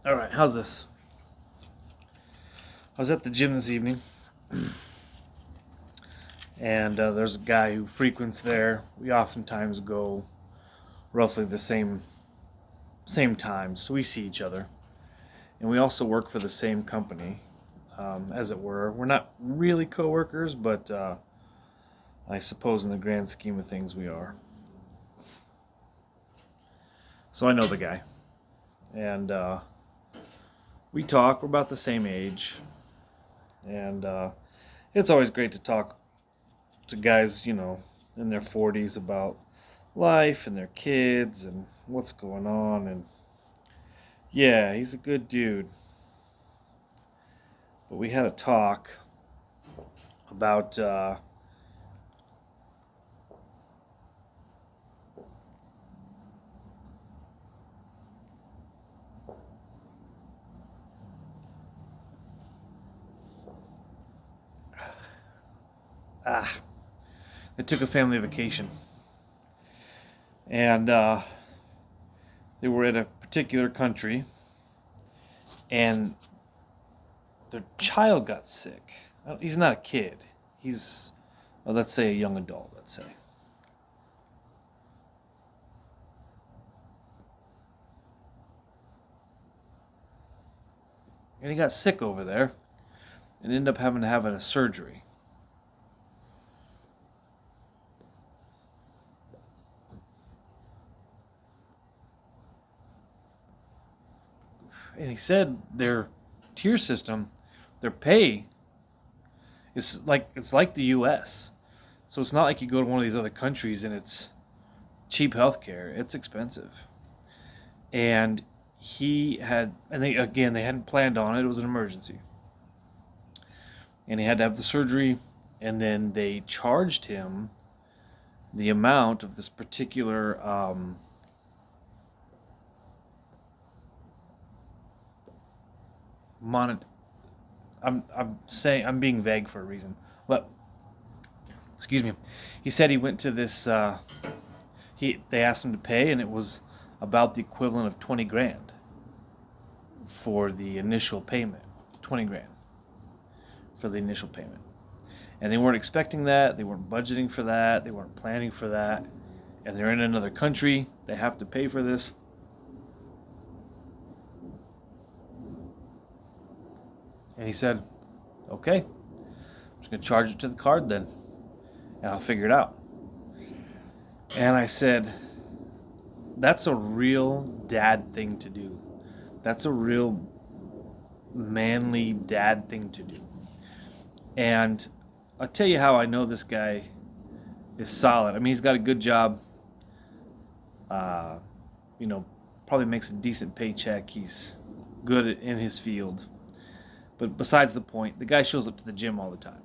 All right, how's this? I was at the gym this evening, and there's a guy who frequents there. We oftentimes go roughly the same times, so we see each other, and we also work for the same company, as it were. We're not really coworkers, but I suppose in the grand scheme of things, we are. So I know the guy, and we talk. We're about the same age, and it's always great to talk to guys, in their 40s about life and their kids and what's going on. And yeah, he's a good dude. But we had a talk about ah, they took a family vacation, and they were in a particular country, and their child got sick. He's not a kid. He's, well, let's say, a young adult. Let's say. And he got sick over there and ended up having to have a surgery. And he said their tier system, their pay it's like the U.S. So it's not like you go to one of these other countries and it's cheap healthcare. It's expensive. And they hadn't planned on it. It was an emergency, and he had to have the surgery. And then they charged him the amount of this particular monet. I'm saying I'm being vague for a reason, but excuse me. He said he went to this. They asked him to pay, and it was about the equivalent of 20 grand for the initial payment. 20 grand for the initial payment, and they weren't expecting that. They weren't budgeting for that. They weren't planning for that, and they're in another country. They have to pay for this. And he said, "Okay, I'm just gonna charge it to the card then, and I'll figure it out." And I said, "That's a real dad thing to do. That's a real manly dad thing to do." And I'll tell you how I know this guy is solid. I mean, he's got a good job. Uh, you know, Probably makes a decent paycheck. He's good in his field. But besides the point, the guy shows up to the gym all the time.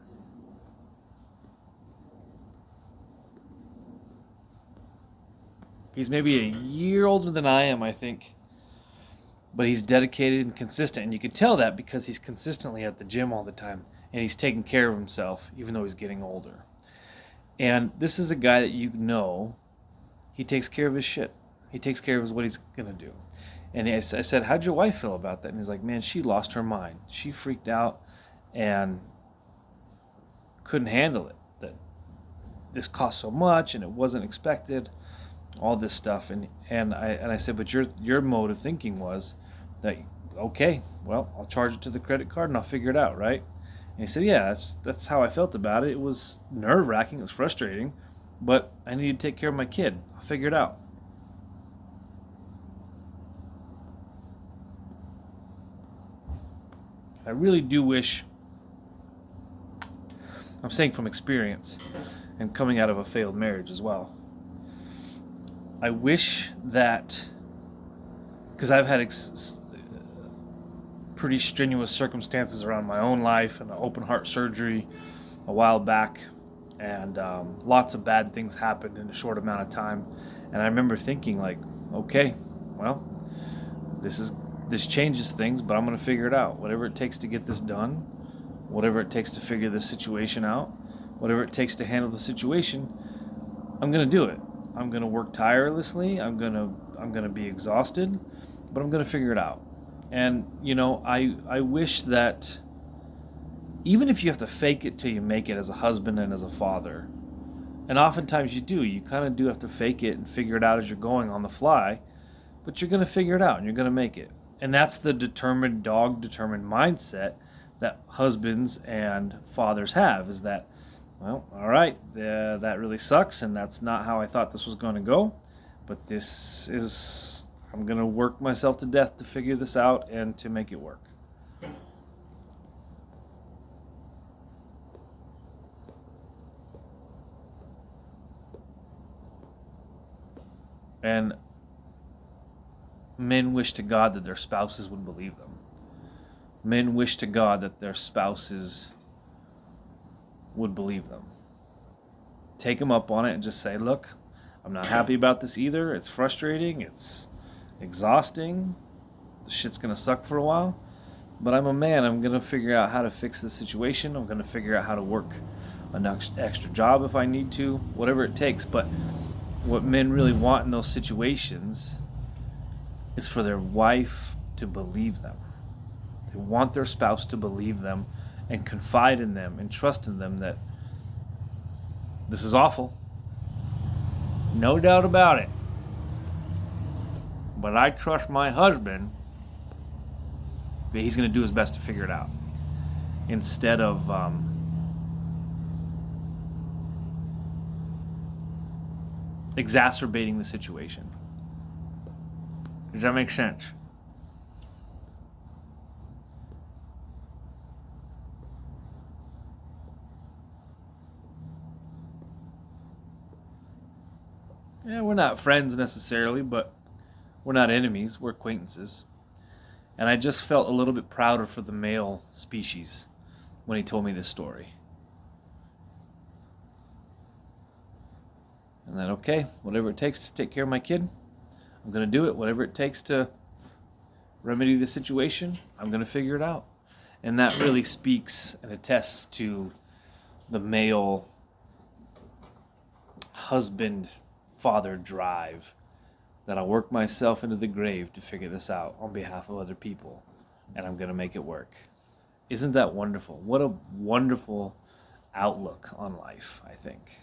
He's maybe a year older than I am, I think, but he's dedicated and consistent. And you can tell that because he's consistently at the gym all the time and he's taking care of himself, even though he's getting older. And this is a guy that he takes care of his shit. He takes care of what he's going to do. And I said, "How'd your wife feel about that?" And he's like, "Man, she lost her mind. She freaked out and couldn't handle it. That this cost so much and it wasn't expected, all this stuff." And I said, "But your mode of thinking was that, okay, well, I'll charge it to the credit card and I'll figure it out, right?" And he said, "Yeah, that's how I felt about it. It was nerve-wracking, it was frustrating, but I needed to take care of my kid. I'll figure it out." I really do wish, I'm saying from experience and coming out of a failed marriage as well, I wish that, because I've had pretty strenuous circumstances around my own life and an open heart surgery a while back, and lots of bad things happened in a short amount of time. And I remember thinking, like, okay, well, this changes things, but I'm going to figure it out. Whatever it takes to get this done, whatever it takes to figure this situation out, whatever it takes to handle the situation, I'm going to do it. I'm going to work tirelessly. I'm going to be exhausted, but I'm going to figure it out. And, I wish that even if you have to fake it till you make it as a husband and as a father, and oftentimes you kind of do have to fake it and figure it out as you're going on the fly, but you're going to figure it out and you're going to make it. And that's the determined dog, determined mindset that husbands and fathers have, is that, well, all right, that really sucks, and that's not how I thought this was going to go, but I'm going to work myself to death to figure this out and to make it work. And men wish to God that their spouses would believe them. Men wish to God that their spouses would believe them. Take them up on it and just say, look, I'm not happy about this either. It's frustrating. It's exhausting. The shit's going to suck for a while. But I'm a man. I'm going to figure out how to fix the situation. I'm going to figure out how to work an extra job if I need to, whatever it takes. But what men really want in those situations is for their wife to believe them. They want their spouse to believe them and confide in them and trust in them that this is awful. No doubt about it. But I trust my husband that he's going to do his best to figure it out. Instead of exacerbating the situation. Does that make sense? Yeah, we're not friends necessarily, but we're not enemies. We're acquaintances. And I just felt a little bit prouder for the male species when he told me this story. And that, okay, whatever it takes to take care of my kid, I'm going to do it. Whatever it takes to remedy the situation, I'm going to figure it out. And that really speaks and attests to the male husband father drive, that I'll work myself into the grave to figure this out on behalf of other people, and I'm going to make it work. Isn't that wonderful? What a wonderful outlook on life, I think.